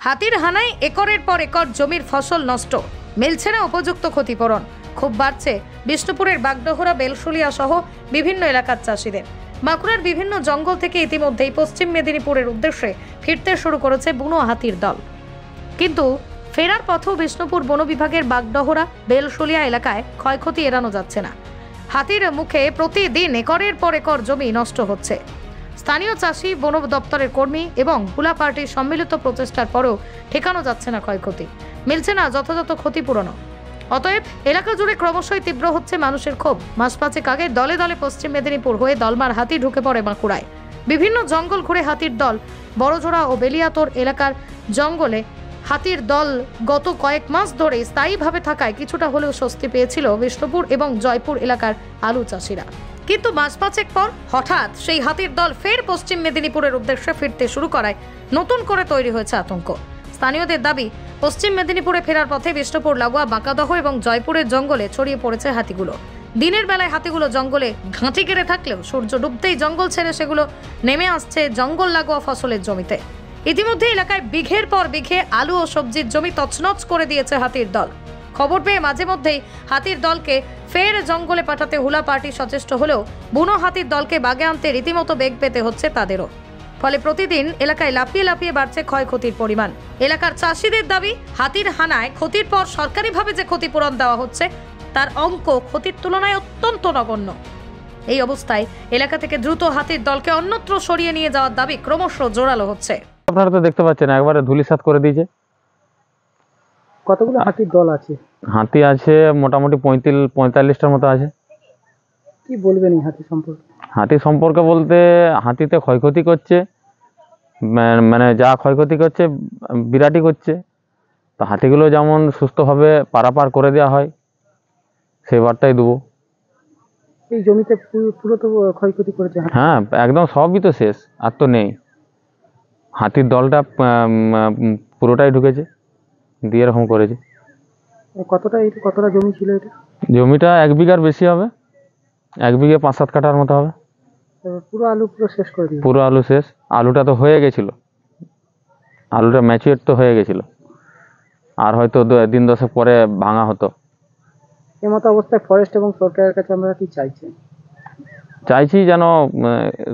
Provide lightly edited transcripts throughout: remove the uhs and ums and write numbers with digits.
হাতির হানায় একরের পর একর জমির ফসল নষ্ট, মিলছে না উপযুক্ত ক্ষতিপূরণ। খুব বাড়ছে বিষ্ণুপুরের বাগডোহরা, বেলশুলিয়া সহ বিভিন্ন এলাকার চাষিদের। বাঁকুড়ার বিভিন্ন জঙ্গল থেকে ইতিমধ্যেই পশ্চিম মেদিনীপুরের উদ্দেশ্যে ফিরতে শুরু করেছে বুনো হাতির দল। কিন্তু ফেরার পথেও বিষ্ণুপুর বন বিভাগের বাগডোহরা, বেলশুলিয়া এলাকায় ক্ষয়ক্ষতি এড়ানো যাচ্ছে না। হাতির মুখে প্রতিদিন একরের পর একর জমি নষ্ট হচ্ছে। স্থানীয় চাষি, বন দপ্তরের কর্মী এবং ভোলা পার্টির সম্মিলিত প্রচেষ্টার পরেও ঠেকানো যাচ্ছে না ক্ষয়ক্ষতি, মিলছে না যথাযথ ক্ষতিপূরণও। অতএব এলাকা জুড়ে ক্রমশই তীব্র হচ্ছে মানুষের ক্ষোভ। মাস পাঁচেক আগে দলে দলে পশ্চিম মেদিনীপুর হয়ে দলমার হাতি ঢুকে পড়ে বাঁকুড়ায়। বিভিন্ন জঙ্গল ঘুরে হাতির দল বড়জোড়া ও বেলিয়াতোর এলাকার জঙ্গলে হাতির দল গত কয়েক মাস ধরে স্থায়ীভাবে থাকায় কিছুটা হলেও স্বস্তি পেয়েছিল বিষ্ণুপুর এবং জয়পুর এলাকার আলু চাষিরা। কিন্তু মাস পাঁচেক পর হঠাৎ সেই হাতির দল ফের পশ্চিম মেদিনীপুরের উদ্দেশ্যে ফিরতে শুরু করায় নতুন করে তৈরি হয়েছে আতঙ্ক। স্থানীয়দের দাবি, পশ্চিম মেদিনীপুরে ফেরার পথে বিষ্ণুপুর লাগোয়া বাঁকাদহ এবং জয়পুরের জঙ্গলে ছড়িয়ে পড়েছে হাতিগুলো। দিনের বেলায় হাতিগুলো জঙ্গলে ঘাঁটি কেড়ে থাকলেও সূর্য ডুবতেই জঙ্গল ছেড়ে সেগুলো নেমে আসছে জঙ্গল লাগোয়া ফসলের জমিতে। ইতিমধ্যে এলাকায় বিঘের পর বিঘে আলু ও সবজির জমি তছনছ করে দিয়েছে হাতির দল। খবর পেয়ে মাঝে মধ্যেই হাতির দলকে ফের জঙ্গলে পাঠাতে হুলা পার্টি সচেষ্ট হলেও বুনো হাতির দলকে বাগে আনতে রীতিমতো বেগ পেতে হচ্ছে তাদেরও। ফলে প্রতিদিন এলাকায় লাফিয়ে লাফিয়ে বাড়ছে ক্ষয়ক্ষতির পরিমাণ। এলাকার চাষিদের দাবি, হাতির হানায় ক্ষতির পর সরকারিভাবে যে ক্ষতিপূরণ দেওয়া হচ্ছে তার অঙ্ক ক্ষতির তুলনায় অত্যন্ত নগণ্য। এই অবস্থায় এলাকা থেকে দ্রুত হাতির দলকে অন্যত্র সরিয়ে নিয়ে যাওয়ার দাবি ক্রমশ জোরালো হচ্ছে। আপনারা তো দেখতে পাচ্ছেন একবারে ধুলিসাৎ করে দিয়েছে। কতগুলো হাতির দল আছে? হাতি আছে মোটামুটি 45টার মতো আছে। কি বলবেন এই হাতি সম্পর্কে? হাতি সম্পর্কে বলতে, হাতিতে ক্ষয়ক্ষতি করছে, মানে যা ক্ষয়ক্ষতি করছে বিরাটই করছে। তো হাতিগুলো যেমন সুস্থভাবে পারাপার করে দেওয়া হয় সেই বার্তাই দেবো। এই জমিতে পুরো তো ক্ষয়ক্ষতি করেছে হাতি। হ্যাঁ, একদম সবই তো শেষ, আর তো নেই। হাতির দলটা পুরোটাই ঢুকেছে দিয়ে এরকম করেছে। কতটা জমি ছিল এটা? জমিটা 1 বিঘার বেশি হবে, 1 বিঘে 5-7 কাঠার মতো হবে। পুরো আলু পুরো শেষ করে দিয়েছে। পুরো আলু শেষ। আলুটা তো হয়ে গেছিল, আলুটা ম্যাচিওর তো হয়ে গেছিল, আর হয়তো দিন 10 পরে ভাঙা হতো। এমতো অবস্থায় ফরেস্ট এবং সরকারের কাছে আমরা কি চাইছি যেন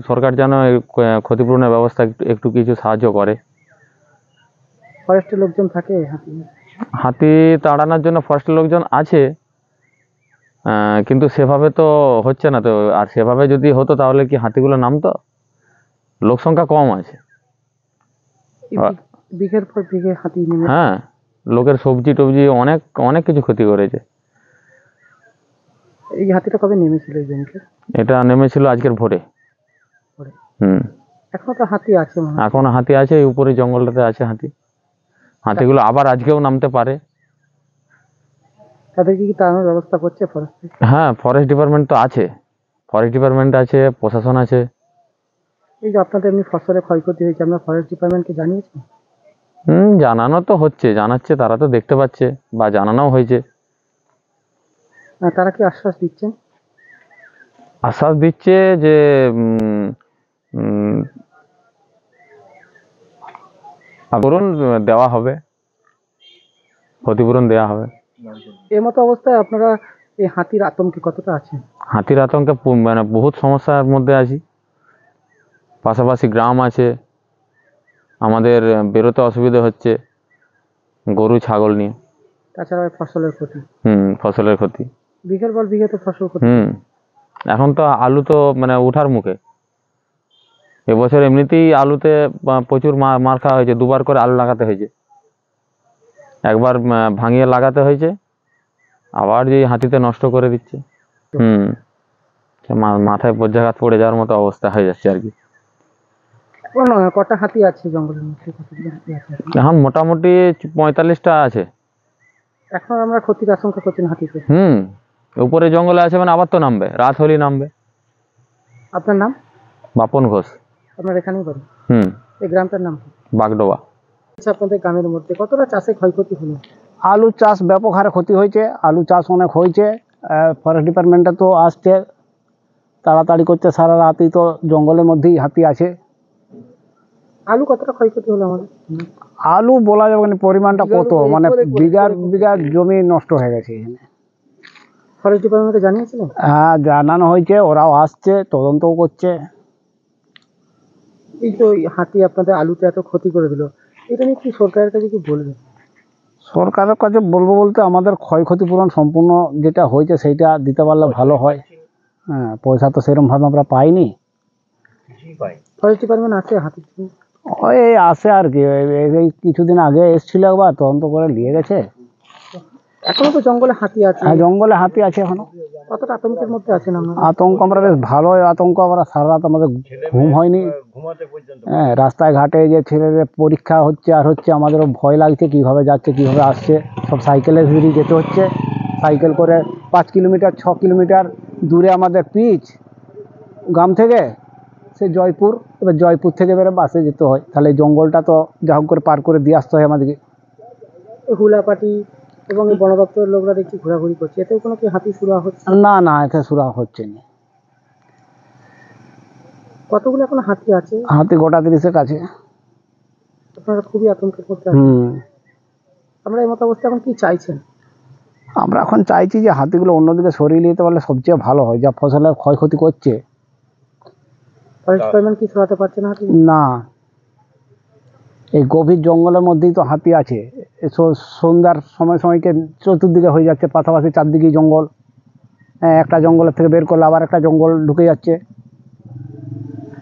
সরকার যেন ক্ষতিপূরণের ব্যবস্থা একটু কিছু সাহায্য করে। ফরেস্টের লোকজন থাকে হাতি তাড়ানোর জন্য ফরেস্টের লোকজন আছে, কিন্তু সেভাবে তো হচ্ছে না। তো আর সেভাবে যদি হতো তাহলে কি হাতিগুলো নামতো? লোক সংখ্যা কম আছে। বিঘের পর বিঘে হাতি নেমে। হ্যাঁ, লোকের সবজি টবজি অনেক অনেক কিছু ক্ষতি করেছে। এই হাতিটা কবে নেমেছিল এই জমিতে? এটা নেমেছিল আজকের ভোরে। এখনো তো হাতি আছে? এখনো হাতি আছে, এই উপরে জঙ্গলটাতে আছে হাতি। হাতিগুলো আবার আজকেও নামতে পারে। তাদেরকে কি তাড়ানোর ব্যবস্থা করছে ফরেস্ট? হ্যাঁ, ফরেস্ট ডিপার্টমেন্ট তো আছে, ফরেস্ট ডিপার্টমেন্ট আছে, প্রশাসন আছে। এই যে আপনাদের এমনি ফসলের ক্ষয়ক্ষতি হয়েছে, আমরা ফরেস্ট ডিপার্টমেন্টকে জানিয়েছি? জানানো তো হচ্ছে, জানাচ্ছে, তারা তো দেখতে পাচ্ছে বা জানানোও হয়েছে। তারা কি আশ্বাস দিচ্ছেন? আশ্বাস দিচ্ছে যে ক্ষতিপূরণ দেওয়া হবে, ক্ষতিপূরণ দেওয়া হবে। এমতো অবস্থায় আপনারা এই হাতির আতঙ্কে কতটা আছেন? হাতির আতঙ্কে মানে বহুত সমস্যার মধ্যে আছি। পাশাপাশি গ্রাম আছে, আমাদের বেরোতে অসুবিধা হচ্ছে গরু ছাগল নিয়ে। তাছাড়া ফসলের ক্ষতি। ফসলের ক্ষতি বিঘের পর বিঘে তো ফসল ক্ষতি। এখন তো আলু তো মানে ওঠার মুখে। এবছর এমনিতেই আলুতে প্রচুর মার খাওয়া হয়েছে, 2বার করে আলু লাগাতে হয়েছে। একবার ভাঙিয়ে লাগাতে হয়েছে, আবার যে হাতিতে নষ্ট করে দিচ্ছে। মাথায় বজ্রাঘাত পড়ে যাওয়ার মতো অবস্থা হয়ে যাচ্ছে আর কি। কটা হাতি আছে জঙ্গলের মধ্যে? এখন মোটামুটি 45টা আছে। এখন আমরা ক্ষতির আশঙ্কা করছেন হাতিতে? উপরে জঙ্গলে আছে, মানে আবার তো নামবে, রাত হলেই নামবে। আপনার নাম? বাপন ঘোষ। আপনার এখানেই বাড়ি? এই গ্রামটার নাম কি? বাগডোবা। আপনাদের গ্রামের মধ্যে কতটা চাষে ক্ষয়ক্ষতি হলো? আলু চাষ ব্যাপক হারে ক্ষতি হয়েছে, আলু চাষ অনেক হয়েছে। ফরেস্ট ডিপার্টমেন্টে তো আসছে, তাড়াতাড়ি করছে। সারা রাতই তো জঙ্গলের মধ্যেই হাতি আছে। আলু কতটা ক্ষয়ক্ষতি হলো আমাদের? আলু বলা যাবে না পরিমাণটা কত, মানে বিঘার বিঘা জমি নষ্ট হয়ে গেছে এখানে। ফরেস্ট ডিপার্টমেন্টকে জানিয়েছিলেন? হ্যাঁ, জানানো হয়েছে, ওরাও আসছে, তদন্তও করছে। এই তো এই হাতি আপনাদের আলুতে এত ক্ষতি করে দিল, এটা নিয়ে কি সরকারের কাছে কি বলবেন? সরকারের কাছে বলবো বলতে আমাদের ক্ষয়ক্ষতি পূরণ সম্পূর্ণ যেটা হয়েছে সেইটা দিতে পারলে ভালো হয়। হ্যাঁ, পয়সা তো সেরকমভাবে আমরা পাইনি। ফরেস্ট ডিপার্টমেন্ট আছে হাতি? ওই আসে আর কি, এই কিছুদিন আগে এসেছিল একবার, তদন্ত করে নিয়ে গেছে। এখনো তো জঙ্গলে হাতি আছে? হ্যাঁ, জঙ্গলে হাতি আছে এখনো। কতটা আতঙ্কের মধ্যে আছেন আপনারা? আতঙ্ক আমরা বেশ ভালোই আতঙ্ক, আমরা সারা রাত আমাদের ঘুম হয়নি। হ্যাঁ, রাস্তায় ঘাটে যে ছেলেদের পরীক্ষা হচ্ছে আর হচ্ছে, আমাদেরও ভয় লাগছে কিভাবে যাচ্ছে কিভাবে আসছে। সব সাইকেলে ঘুরে যেতে হচ্ছে, সাইকেল করে 5 কিলোমিটার 6 কিলোমিটার দূরে আমাদের পিচ গ্রাম থেকে সে জয়পুর, এবার জয়পুর থেকে এবারে বাসে যেতে হয়, তাহলে এই জঙ্গলটা তো যা হোক করে পার করে দিয়ে আসতে হয় আমাদেরকে। হুলাপাটি এবং এই বন দপ্তরের লোকরা দেখছি ঘোরাঘুরি করছে, এতেও কোনো কি হাতি সুরা হচ্ছে? না না, এতে সুরা হচ্ছে না। কতগুলো এখন হাতি আছে? হাতি গোটা 30-এর কাছে। আপনারা খুবই আতঙ্কের মধ্যে আছেন। আমরা এই মতো অবস্থা এখন কি চাইছেন? আমরা এখন চাইছি যে হাতিগুলো অন্যদিকে সরিয়ে নিতে পারলে সবচেয়ে ভালো হয়, যা ফসলের ক্ষয়ক্ষতি করছে। ফরেস্ট ডিপার্টমেন্ট কি সরাতে পারছে না হাতি? না, এই গভীর জঙ্গলের মধ্যেই তো হাতি আছে। সন্ধ্যার সময় সময়কে চতুর্দিকে হয়ে যাচ্ছে, পাশাপাশি চারদিকেই জঙ্গল। একটা জঙ্গলের থেকে বের করলে আবার একটা জঙ্গল ঢুকে যাচ্ছে।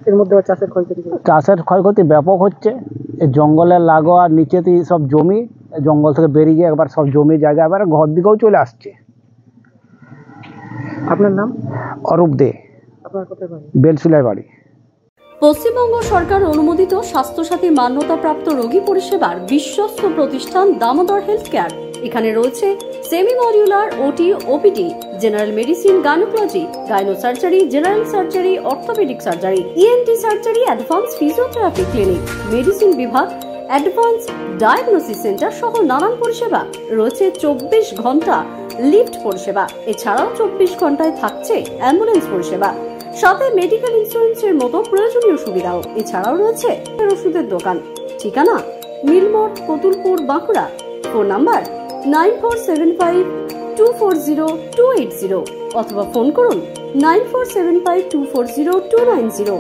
এর মধ্যে আবার চাষের ক্ষয়ক্ষতি করছে। চাষের ক্ষয়ক্ষতি ব্যাপক হচ্ছে। এই জঙ্গলের লাগোয়া নিচেতেই সব জমি, জঙ্গল থেকে বেরিয়ে গিয়ে একবার সব জমি জায়গা এবার ঘর দিকেও চলে আসছে। আপনার নাম? অরূপ দে। আপনার কোথায় বাড়ি? বেলসুলাই বাড়ি। পশ্চিমবঙ্গ সরকার অনুমোদিত স্বাস্থ্যসাথী মান্যতাপ্রাপ্ত রোগী পরিষেবার বিশ্বস্ত প্রতিষ্ঠান দামোদর হেলথ কেয়ার। এখানে রয়েছে semi modular OT, OPD, general medicine, gynaecology, gynae surgery, general surgery, orthopaedic surgery, ENT surgery, advance physiotherapy clinic, medicine বিভাগ, অ্যাডভান্স ডায়াগনোসিস সেন্টার সহ নানান পরিষেবা রয়েছে। 24 ঘন্টা লিফট পরিষেবা, এছাড়াও 24 ঘন্টায় থাকছে অ্যাম্বুলেন্স পরিষেবা, সাথে মেডিকেল ইন্স্যুরেন্সের মতো প্রয়োজনীয় সুবিধাও। এছাড়াও রয়েছে ওষুধের দোকান। ঠিকানা মিলমোড়, কতুলপুর, বাঁকুড়া। ফোন নাম্বার 9475240280 অথবা ফোন করুন 9475240290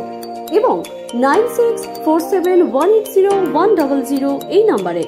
এবং 9647180100 এই নম্বরে।